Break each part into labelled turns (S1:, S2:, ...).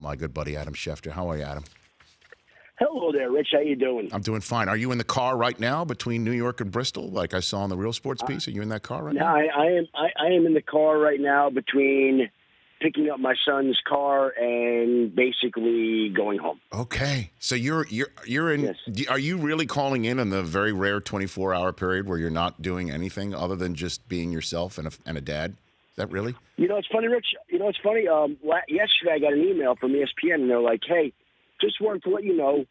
S1: my good buddy Adam Schefter. How are you, Adam?
S2: Hello there, Rich. How you doing?
S1: I'm doing fine. Are you in the car right now between New York and Bristol, like I saw in the Real Sports piece? Are you in that car right now?
S2: I am in the car right now between picking up my son's car and basically going home.
S1: Okay, so you're in.
S2: Yes.
S1: Are you really calling in the very rare 24-hour period where you're not doing anything other than just being yourself and a dad? Is that really?
S2: You know, it's funny, Rich. You know, it's funny. Yesterday I got an email from ESPN, and they're like, "Hey, just wanted to let you know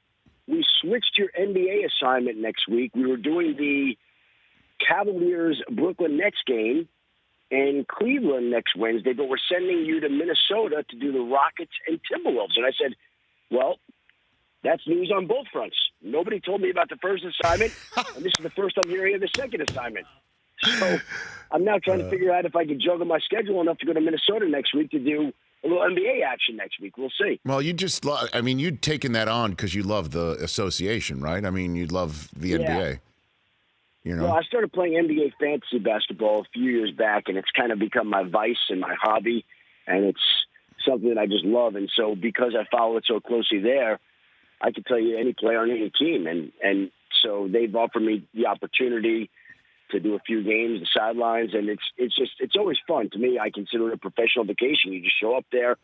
S2: we switched your NBA assignment next week. We were doing the Cavaliers Brooklyn Nets game in Cleveland next Wednesday, but we're sending you to Minnesota to do the Rockets and Timberwolves." And I said, well, that's news on both fronts. Nobody told me about the first assignment, and this is the first I'm hearing of the second assignment. So I'm now trying to figure out if I can juggle my schedule enough to go to Minnesota next week to do a little NBA action next week. We'll see.
S1: Well, you'd taken that on because you love the association, right? I mean, you love the NBA. You know?
S2: Well, I started playing NBA fantasy basketball a few years back, and it's kind of become my vice and my hobby, and it's something that I just love. And so because I follow it so closely there, I can tell you any player on any team. And so they've offered me the opportunity to do a few games, the sidelines, and it's always fun. To me, I consider it a professional vacation. You just show up there,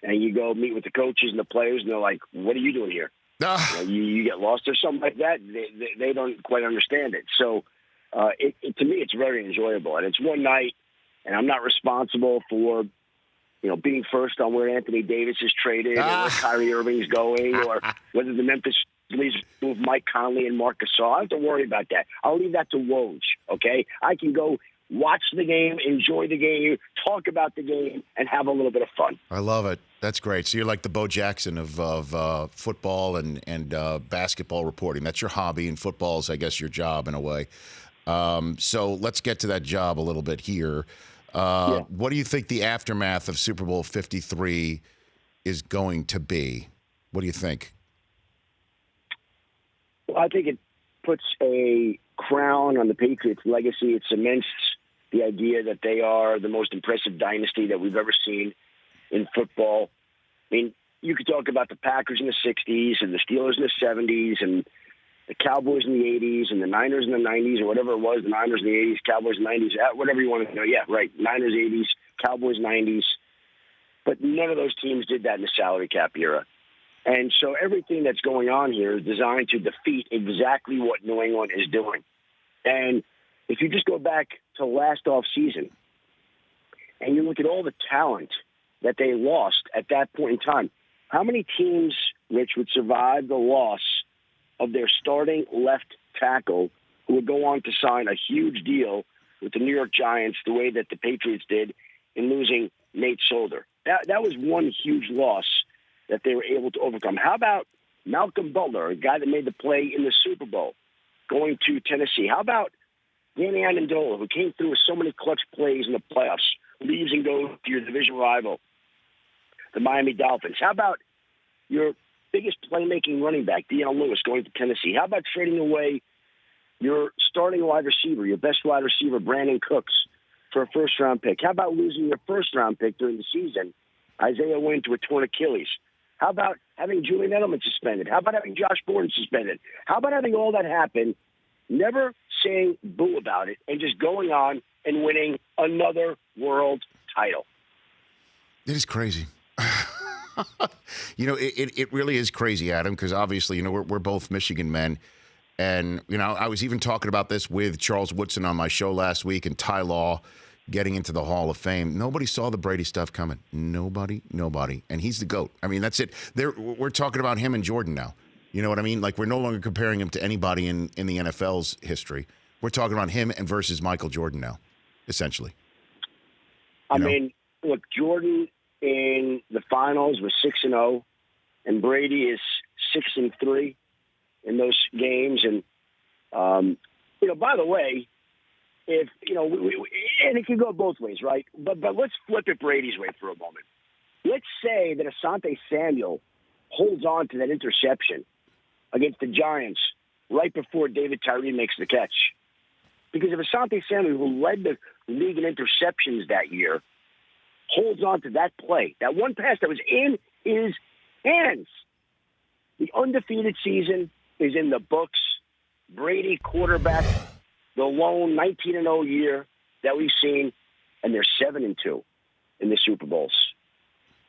S2: and you go meet with the coaches and the players, and they're like, what are you doing here? You get lost or something like that. They don't quite understand it. So to me, it's very enjoyable. And it's one night, and I'm not responsible for being first on where Anthony Davis is traded or where Kyrie Irving's going or whether the Memphis Grizzlies move Mike Conley and Marc Gasol. I don't have to worry about that. I'll leave that to Woj, okay? I can go watch the game, enjoy the game, talk about the game, and have a little bit of fun.
S1: I love it. That's great. So you're like the Bo Jackson of football and basketball reporting. That's your hobby, and football is, I guess, your job in a way. So let's get to that job a little bit here. What do you think the aftermath of Super Bowl 53 is going to be? What do you think?
S2: Well, I think it puts a crown on the Patriots legacy. It cements the idea that they are the most impressive dynasty that we've ever seen in football. I mean, you could talk about the Packers in the 60s and the Steelers in the 70s and the Cowboys in the 80s and the Niners in the 90s or whatever it was, the Niners in the 80s, Cowboys in the 90s, whatever you want to know. Yeah, right, Niners 80s, Cowboys 90s. But none of those teams did that in the salary cap era. And so everything that's going on here is designed to defeat exactly what New England is doing. And if you just go back to last offseason and you look at all the talent that they lost at that point in time, how many teams, Rich, would survive the loss of their starting left tackle who would go on to sign a huge deal with the New York Giants the way that the Patriots did in losing Nate Solder? That was one huge loss that they were able to overcome. How about Malcolm Butler, a guy that made the play in the Super Bowl, going to Tennessee? How about Danny Amendola, who came through with so many clutch plays in the playoffs, leaves and goes to your division rival, the Miami Dolphins? How about your biggest playmaking running back, Deion Lewis, going to Tennessee? How about trading away your starting wide receiver, your best wide receiver, Brandon Cooks, for a first-round pick? How about losing your first-round pick during the season, Isaiah Wynn, to a torn Achilles? How about having Julian Edelman suspended? How about having Josh Gordon suspended? How about having all that happen, never saying boo about it, and just going on and winning another world title?
S1: It is crazy. It really is crazy, Adam, because obviously, we're both Michigan men. And, I was even talking about this with Charles Woodson on my show last week and Ty Law getting into the Hall of Fame. Nobody saw the Brady stuff coming. Nobody. And he's the GOAT. I mean, that's it. We're talking about him and Jordan now. You know what I mean? Like, we're no longer comparing him to anybody in the NFL's history. We're talking about him and versus Michael Jordan now, essentially.
S2: I mean, look, Jordan in the finals was 6-0, and Brady is 6-3 in those games. And, by the way, if, and it can go both ways, right? But let's flip it Brady's way for a moment. Let's say that Asante Samuel holds on to that interception against the Giants right before David Tyree makes the catch. Because if Asante Samuel, who led the league in interceptions that year, holds on to that play, that one pass that was in his undefeated season is in the books. Brady quarterback, the lone 19-0 year that we've seen, and they're 7-2 in the Super Bowls.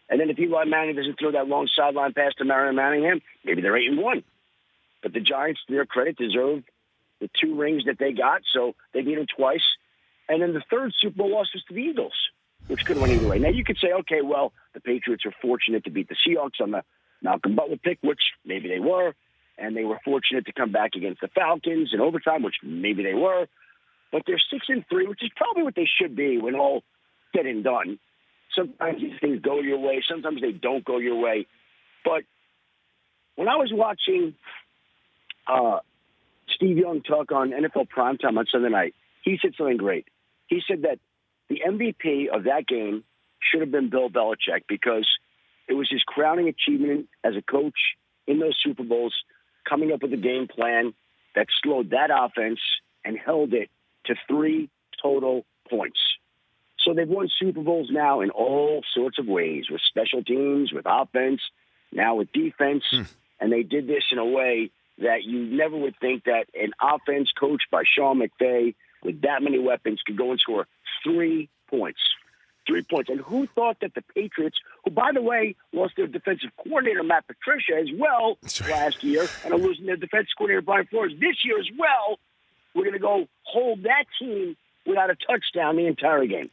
S2: And then if Eli Manning doesn't throw that long sideline pass to Marion Manningham, maybe they're 8-1. But the Giants, to their credit, deserve the 2 rings that they got, so they beat them twice. And then the third Super Bowl loss was to the Eagles, which could have went either way. Now, you could say, okay, well, the Patriots are fortunate to beat the Seahawks on the Malcolm Butler pick, which maybe they were, and they were fortunate to come back against the Falcons in overtime, which maybe they were. But they're 6-3, which is probably what they should be when all said and done. Sometimes these things go your way. Sometimes they don't go your way. But when I was watching Steve Young talk on NFL Primetime on Sunday night, he said something great. He said that the MVP of that game should have been Bill Belichick because it was his crowning achievement as a coach in those Super Bowls, coming up with a game plan that slowed that offense and held it to 3 total points. So they've won Super Bowls now in all sorts of ways, with special teams, with offense, now with defense. And they did this in a way that you never would think that an offense coached by Sean McVay with that many weapons could go and score 3 points. 3 points. And who thought that the Patriots, who, by the way, lost their defensive coordinator, Matt Patricia, as well last year, and are losing their defensive coordinator, Brian Flores, this year as well, we're going to go hold that team without a touchdown the entire game.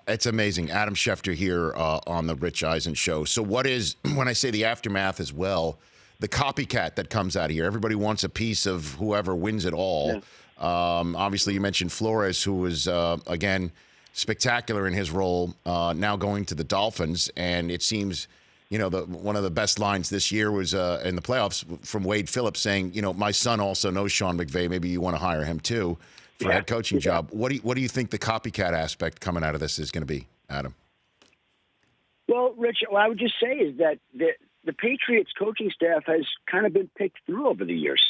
S1: It's amazing. Adam Schefter here on the Rich Eisen Show. So what is, when I say the aftermath as well, the copycat that comes out of here? Everybody wants a piece of whoever wins it all. Yeah. Obviously, you mentioned Flores, who was, again, spectacular in his role, now going to the Dolphins. And it seems, one of the best lines this year was in the playoffs from Wade Phillips saying, my son also knows Sean McVay. Maybe you want to hire him too for a head coaching job. What do you think the copycat aspect coming out of this is going to be, Adam?
S2: Well, Rich, what I would just say is that the Patriots coaching staff has kind of been picked through over the years.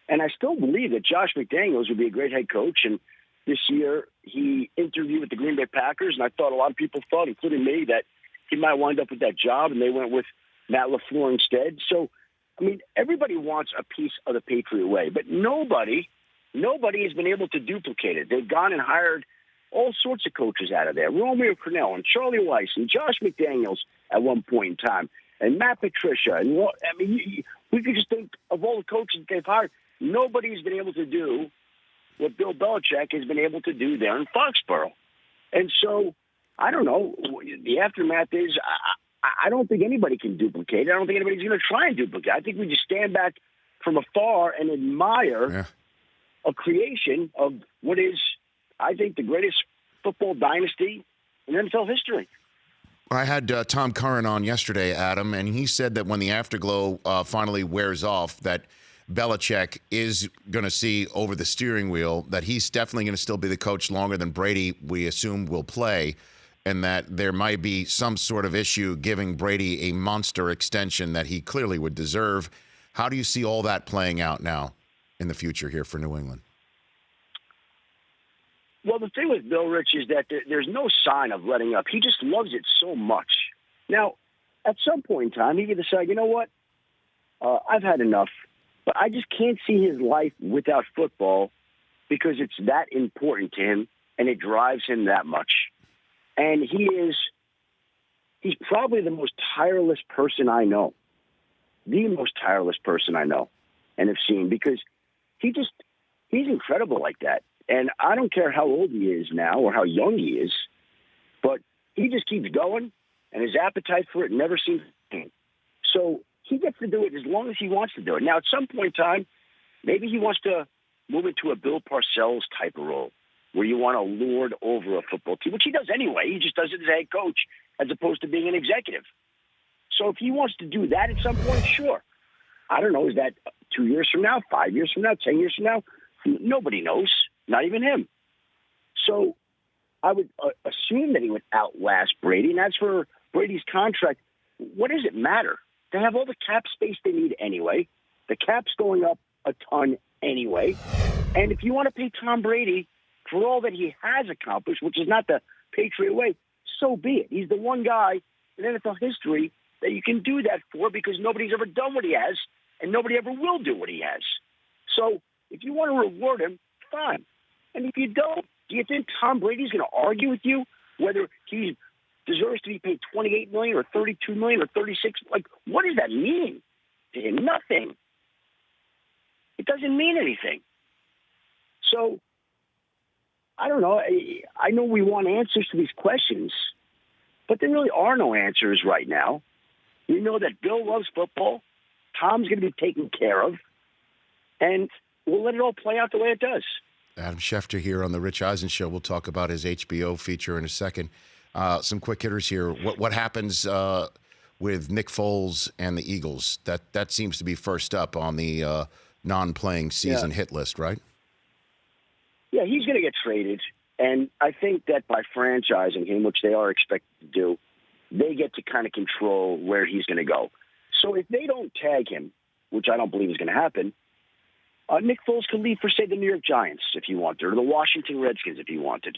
S2: And I still believe that Josh McDaniels would be a great head coach. And this year he interviewed with the Green Bay Packers, and I thought a lot of people thought, including me, that he might wind up with that job, and they went with Matt LaFleur instead. So, I mean, everybody wants a piece of the Patriot way, but nobody has been able to duplicate it. They've gone and hired all sorts of coaches out of there. Romeo Crennel and Charlie Weiss and Josh McDaniels at one point in time, and Matt Patricia. And we could just think of all the coaches they've hired. Nobody's been able to do what Bill Belichick has been able to do there in Foxborough. And so, I don't know. The aftermath is I don't think anybody can duplicate it. I don't think anybody's going to try and duplicate it. I think we just stand back from afar and admire a creation of what is, I think, the greatest football dynasty in NFL history.
S1: I had Tom Curran on yesterday, Adam, and he said that when the afterglow finally wears off, that Belichick is going to see over the steering wheel, that he's definitely going to still be the coach longer than Brady, we assume, will play, and that there might be some sort of issue giving Brady a monster extension that he clearly would deserve. How do you see all that playing out now in the future here for New England?
S2: Well, the thing with Bill, Rich, is that there's no sign of letting up. He just loves it so much. Now, at some point in time, he could decide, you know what, I've had enough. But I just can't see his life without football because it's that important to him and it drives him that much. And he's probably the most tireless person I know. The most tireless person I know and have seen, because he's incredible like that. And I don't care how old he is now or how young he is, but he just keeps going, and his appetite for it never seems to change. So he gets to do it as long as he wants to do it. Now, at some point in time, maybe he wants to move into a Bill Parcells type of role where you want to lord over a football team, which he does anyway. He just does it as a head coach as opposed to being an executive. So if he wants to do that at some point, sure. I don't know. Is that 2 years from now, 5 years from now, 10 years from now? Nobody knows, not even him. So I would assume that he would outlast Brady. And as for Brady's contract, what does it matter? They have all the cap space they need anyway. The cap's going up a ton anyway. And if you want to pay Tom Brady for all that he has accomplished, which is not the Patriot way, so be it. He's the one guy in NFL history that you can do that for because nobody's ever done what he has and nobody ever will do what he has. So if you want to reward him, fine. And if you don't, do you think Tom Brady's going to argue with you whether he deserves to be paid $28 million or $32 million or $36? Like, what does that mean to him? Nothing. It doesn't mean anything. So I don't know. I know we want answers to these questions, but there really are no answers right now. We know that Bill loves football. Tom's going to be taken care of, and we'll let it all play out the way it does.
S1: Adam Schefter here on the Rich Eisen Show. We'll talk about his HBO feature in a second. Some quick hitters here. What happens with Nick Foles and the Eagles? That seems to be first up on the non-playing season hit list, right?
S2: Yeah, he's going to get traded, and I think that by franchising him, which they are expected to do, they get to kind of control where he's going to go. So if they don't tag him, which I don't believe is going to happen, Nick Foles could leave for, say, the New York Giants if he wanted, or the Washington Redskins if he wanted.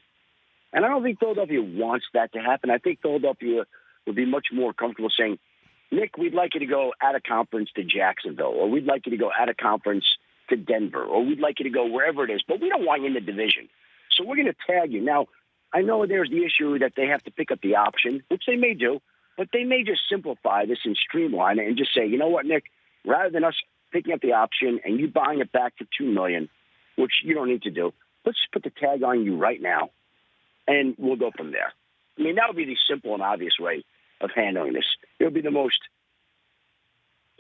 S2: And I don't think Philadelphia wants that to happen. I think Philadelphia would be much more comfortable saying, Nick, we'd like you to go out of conference to Jacksonville, or we'd like you to go out of conference to Denver, or we'd like you to go wherever it is, but we don't want you in the division. So we're going to tag you. Now, I know there's the issue that they have to pick up the option, which they may do, but they may just simplify this and streamline it and just say, you know what, Nick, rather than us picking up the option and you buying it back for $2 million, which you don't need to do, let's just put the tag on you right now, and we'll go from there. I mean, that would be the simple and obvious way of handling this. It would be the most,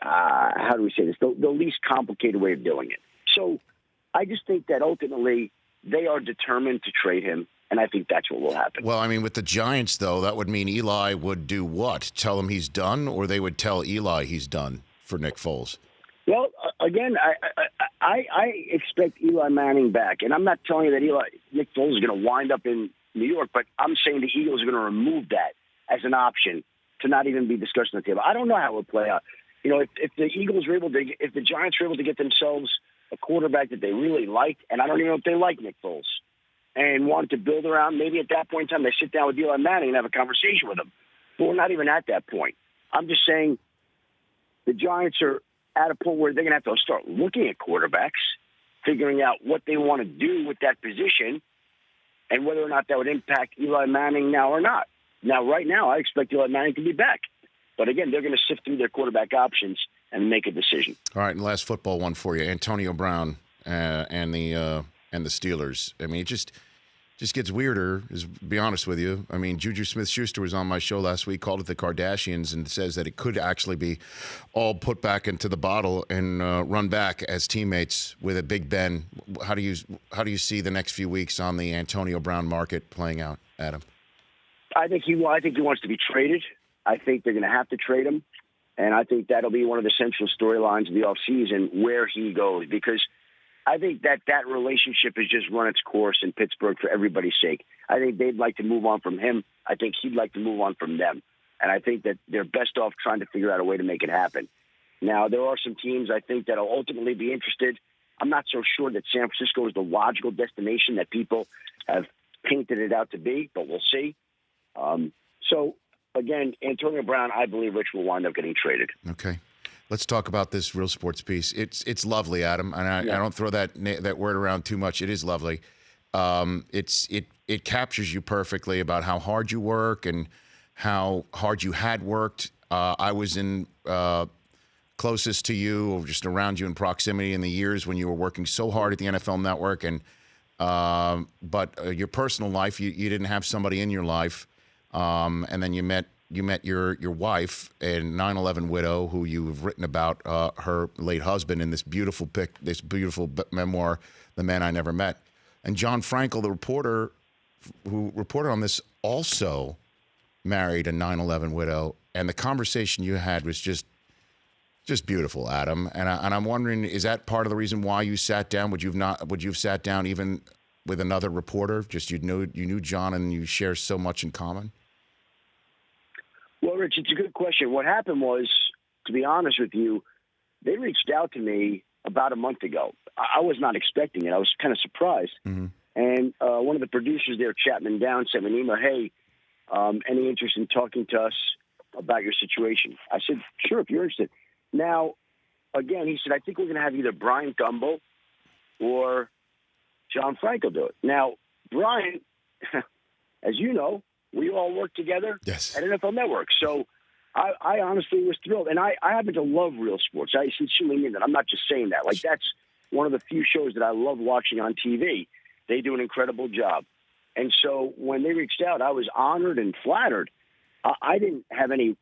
S2: how do we say this, the least complicated way of doing it. So I just think that ultimately they are determined to trade him, and I think that's what will happen.
S1: Well, I mean, with the Giants, though, that would mean Eli would do what? Tell him he's done, or they would tell Eli he's done for Nick Foles?
S2: Well, again, I expect Eli Manning back, and I'm not telling you that Nick Foles is going to wind up in New York, but I'm saying the Eagles are going to remove that as an option to not even be discussed on the table. I don't know how it would play out. You know, if the Eagles were able to, if the Giants were able to get themselves a quarterback that they really liked, and I don't even know if they like Nick Foles, and wanted to build around, maybe at that point in time they sit down with Eli Manning and have a conversation with him. But we're not even at that point. I'm just saying the Giants are at a point where they're going to have to start looking at quarterbacks, figuring out what they want to do with that position, and whether or not that would impact Eli Manning now or not. Now, right now, I expect Eli Manning to be back. But again, they're going to sift through their quarterback options and make a decision.
S1: All right, and last football one for you. Antonio Brown and the Steelers. I mean, it just gets weirder, to be honest with you. I mean, Juju Smith-Schuster was on my show last week, called it the Kardashians, and says that it could actually be all put back into the bottle and run back as teammates with a Big Ben. How do you see the next few weeks on the Antonio Brown market playing out, Adam?
S2: I think he wants to be traded. I think they're going to have to trade him, and I think that'll be one of the central storylines of the offseason, where he goes, because I think that relationship has just run its course in Pittsburgh for everybody's sake. I think they'd like to move on from him. I think he'd like to move on from them. And I think that they're best off trying to figure out a way to make it happen. Now, there are some teams I think that will ultimately be interested. I'm not so sure that San Francisco is the logical destination that people have painted it out to be, but we'll see. So, again, Antonio Brown, I believe Rich will wind up getting traded.
S1: Okay. Let's talk about this Real Sports piece. It's lovely, Adam, and I don't throw that word around too much. It is lovely. It captures you perfectly about how hard you work and how hard you had worked. I was in closest to you, or just around you in proximity in the years when you were working so hard at the NFL Network, and but your personal life, you didn't have somebody in your life, and then you met your wife, a 9/11 widow, who you've written about her late husband in this beautiful memoir, The Man I Never Met. And John Frankel, the reporter who reported on this, also married a 9/11 widow. And the conversation you had was just beautiful, Adam. And I'm wondering, is that part of the reason why you sat down? Would you have sat down even with another reporter? Just you knew John and you share so much in common.
S2: Well, Rich, it's a good question. What happened was, to be honest with you, they reached out to me about a month ago. I was not expecting it. I was kind of surprised. Mm-hmm. And one of the producers there, Chapman Down, sent me an email, hey, any interest in talking to us about your situation? I said, sure, if you're interested. Now, again, he said, I think we're going to have either Brian Gumble or John Franco do it. Now, Brian, as you know, we all work together
S1: Yes.
S2: at NFL Network. So I honestly was thrilled. And I happen to love real sports. I sincerely mean that. I'm not just saying that. Like, that's one of the few shows that I love watching on TV. They do an incredible job. And so when they reached out, I was honored and flattered. I didn't have any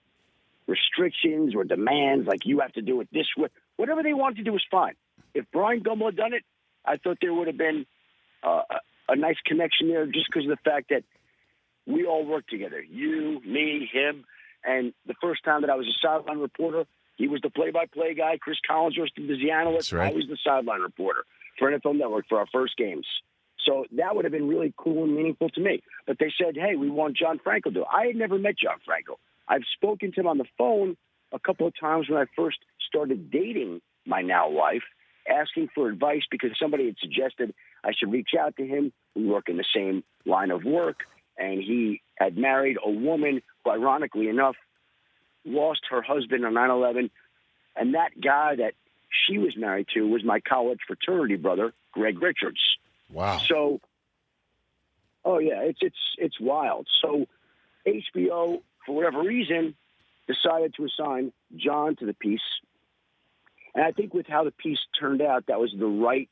S2: restrictions or demands like you have to do it this way. Whatever they wanted to do was fine. If Brian Gumble had done it, I thought there would have been a nice connection there just because of the fact that we all work together. You, me, him. And the first time that I was a sideline reporter, he was the play-by-play guy. Chris Collinsworth was the analyst.
S1: That's right.
S2: I was the sideline reporter for NFL Network for our first games. So that would have been really cool and meaningful to me. But they said, hey, we want John Franco to do it. I had never met John Franco. I've spoken to him on the phone a couple of times when I first started dating my now wife, asking for advice because somebody had suggested I should reach out to him. We work in the same line of work, and he had married a woman who, ironically enough, lost her husband on 9/11, and that guy that she was married to was my college fraternity brother, Greg Richards.
S1: Wow.
S2: So, oh yeah, it's wild. So HBO, for whatever reason, decided to assign John to the piece. And I think with how the piece turned out, that was the right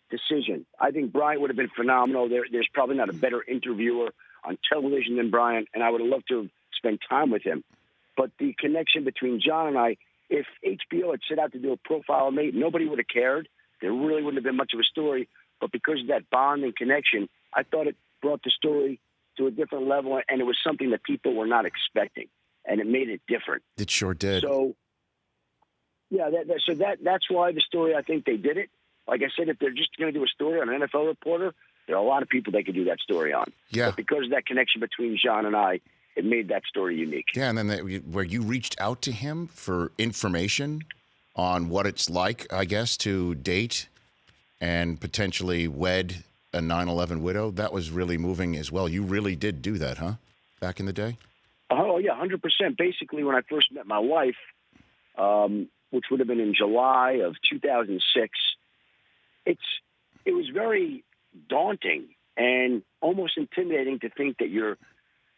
S2: decision. I think Brian would have been phenomenal. There's probably not a better interviewer on television than Brian, and I would have loved to have spent time with him. But the connection between John and I, if HBO had set out to do a profile of me, nobody would have cared. There really wouldn't have been much of a story. But because of that bond and connection, I thought it brought the story to a different level, and it was something that people were not expecting, and it made it different.
S1: It sure did.
S2: So, yeah, that's why the story, I think they did it. Like I said, if they're just going to do a story on an NFL reporter, there are a lot of people they could do that story on.
S1: Yeah.
S2: But because of that connection between John and I, it made that story unique.
S1: Yeah, and then where you reached out to him for information on what it's like, I guess, to date and potentially wed a 9/11 widow, that was really moving as well. You really did do that, huh, back in the day?
S2: Oh, yeah, 100%. Basically, when I first met my wife, which would have been in July of 2006, it was very daunting and almost intimidating to think that you're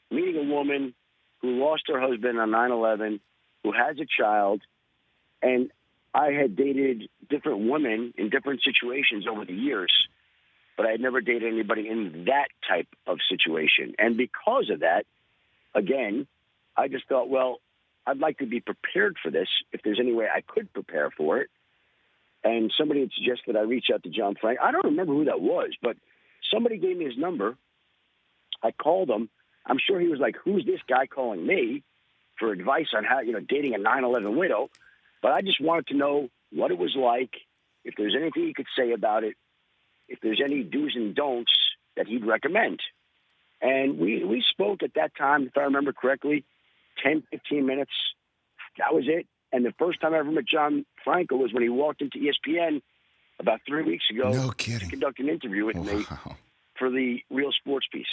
S2: meeting a woman who lost her husband on 9/11, who has a child, and I had dated different women in different situations over the years, but I had never dated anybody in that type of situation. And because of that, again, I just thought, well, I'd like to be prepared for this if there's any way I could prepare for it. And somebody had suggested I reach out to John Frank. I don't remember who that was, but somebody gave me his number. I called him. I'm sure he was like, who's this guy calling me for advice on how, dating a 9/11 widow? But I just wanted to know what it was like, if there's anything he could say about it, if there's any do's and don'ts that he'd recommend. And we spoke at that time, if I remember correctly, 10, 15 minutes. That was it. And the first time I ever met John Franco was when he walked into ESPN about 3 weeks ago.
S1: No kidding.
S2: To conduct an interview with me
S1: Wow.
S2: for the Real Sports piece.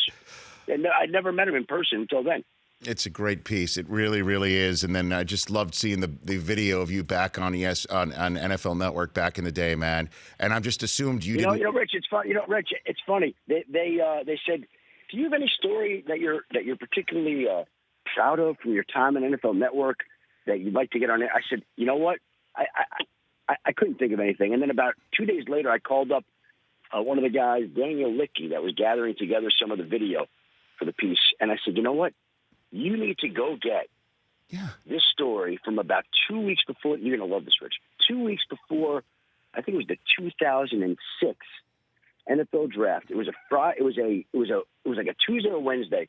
S2: And I'd never met him in person until then.
S1: It's a great piece. It really, really is. And then I just loved seeing the video of you back on on NFL Network back in the day, man. And I just assumed you didn't.
S2: Rich, it's funny. Rich, it's funny. They said, do you have any story that you're particularly proud of from your time on NFL Network that you'd like to get on it? I said, you know what? I couldn't think of anything. And then about 2 days later, I called up one of the guys, Daniel Licky, that was gathering together some of the video for the piece. And I said, you know what? You need to go get this story from about 2 weeks before. You're going to love this, Rich. 2 weeks before, I think it was the 2006 NFL draft. It was like a Tuesday or Wednesday,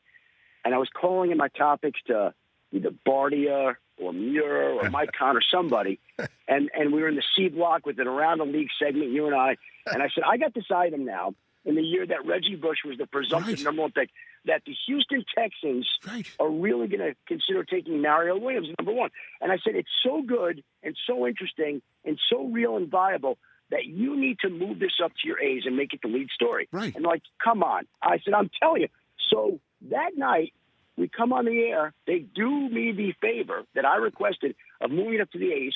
S2: and I was calling in my topics to either Bardia or Muir or Mike Conn or somebody, and we were in the C block with an Around the League segment, you and I said, I got this item now in the year that Reggie Bush was the presumptive number one pick, that the Houston Texans are really going to consider taking Mario Williams number one. And I said, it's so good and so interesting and so real and viable that you need to move this up to your A's and make it the lead story.
S1: Right.
S2: And like, come on. I said, I'm telling you. So that night, we come on the air. They do me the favor that I requested of moving up to the A's.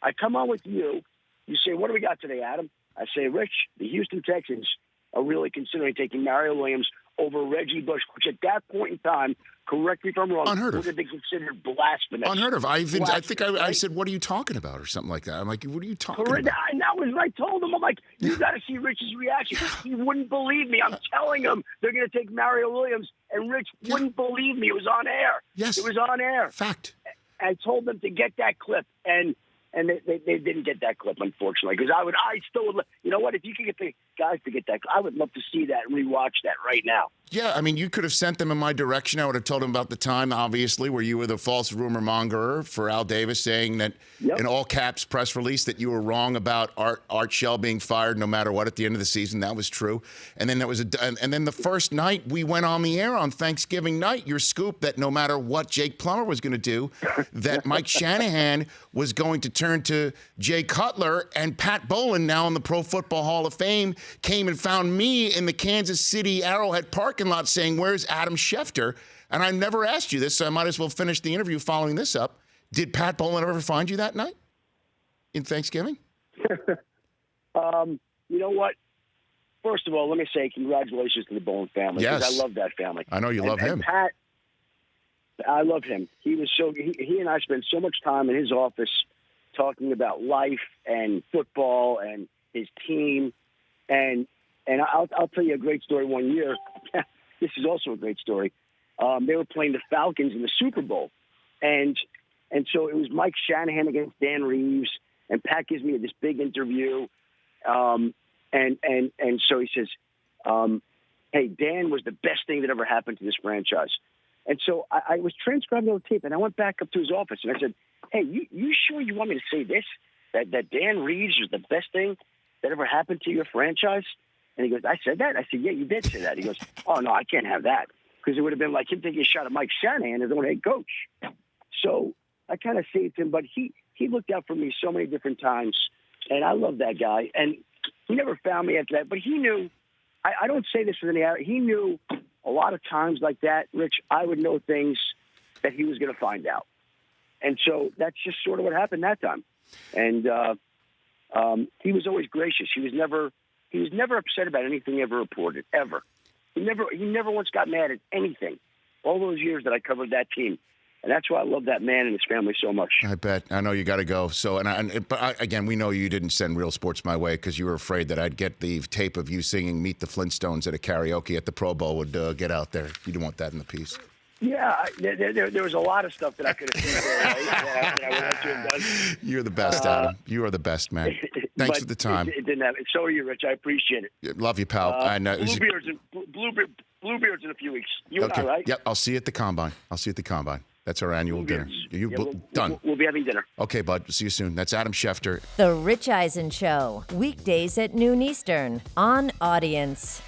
S2: I come on with you. You say, what do we got today, Adam? I say, Rich, the Houston Texans are really considering taking Mario Williams over Reggie Bush, which at that point in time, correct me if I'm wrong,
S1: Unheard of.
S2: would have been considered blasphemous.
S1: Unheard of. I think I
S2: right?
S1: said, what are you talking about, or something like that. I'm like, what are you talking
S2: Correct.
S1: about?
S2: And that was what I told him. I'm like, you got to see Rich's reaction. He wouldn't believe me. I'm telling him they're going to take Mario Williams, and Rich wouldn't believe me. It was on air.
S1: Yes.
S2: It was on air.
S1: Fact.
S2: I told them to get that clip, and they didn't get that clip, unfortunately, because I still would. You know what? If you could get the guys to get that, I would love to see that and rewatch that right now.
S1: Yeah, I mean, you could have sent them in my direction. I would have told them about the time, obviously, where you were the false rumor mongerer for Al Davis, saying that in all caps press release that you were wrong about Art Shell being fired no matter what at the end of the season. That was true. And then and then the first night we went on the air on Thanksgiving night, your scoop that no matter what Jake Plummer was going to do, that Mike Shanahan was going to turn to Jay Cutler, and Pat Bowlen, now in the Pro Football Hall of Fame, came and found me in the Kansas City Arrowhead parking lot saying, where's Adam Schefter? And I never asked you this, so I might as well finish the interview following this up. Did Pat Bowlen ever find you that night in Thanksgiving?
S2: You know what? First of all, let me say congratulations to the Bowlen family.
S1: Yes.
S2: Because I love that family.
S1: I know you love him.
S2: And Pat, I love him. He was he and I spent so much time in his office talking about life and football and his team. And I'll tell you a great story one year. This is also a great story. They were playing the Falcons in the Super Bowl. And so it was Mike Shanahan against Dan Reeves. And Pat gives me this big interview. And so he says, hey, Dan was the best thing that ever happened to this franchise. And so I was transcribing the tape, and I went back up to his office, and I said, hey, you sure you want me to say this, that Dan Reeves was the best thing that ever happened to your franchise? And he goes, I said that? I said, yeah, you did say that. He goes, oh, no, I can't have that, because it would have been like him taking a shot at Mike Shanahan as own head coach. So I kind of saved him, but he looked out for me so many different times, and I love that guy. And he never found me after that, but he knew. I don't say this with any – he knew a lot of times like that, Rich, I would know things that he was going to find out. And so that's just sort of what happened that time. And he was always gracious. He was never upset about anything he ever reported, ever. He never once got mad at anything. All those years that I covered that team. And that's why I love that man and his family so much.
S1: I bet. I know you got to go. So, again, we know you didn't send Real Sports my way because you were afraid that I'd get the tape of you singing "Meet the Flintstones" at a karaoke at the Pro Bowl would get out there. You didn't want that in the piece.
S2: Yeah, there was a lot of stuff that I could have seen there, right? that I would like to have done.
S1: You're the best, Adam. You are the best, man. Thanks for the time.
S2: It didn't happen. So are you, Rich. I appreciate it.
S1: Love you, pal. I know.
S2: Bluebeards in a few weeks. You
S1: okay.
S2: and I, right?
S1: Yep, I'll see you at the Combine. That's our annual dinner. Done.
S2: We'll be having dinner.
S1: Okay, bud. See you soon. That's Adam Schefter.
S3: The Rich Eisen Show, weekdays at noon Eastern on Audience.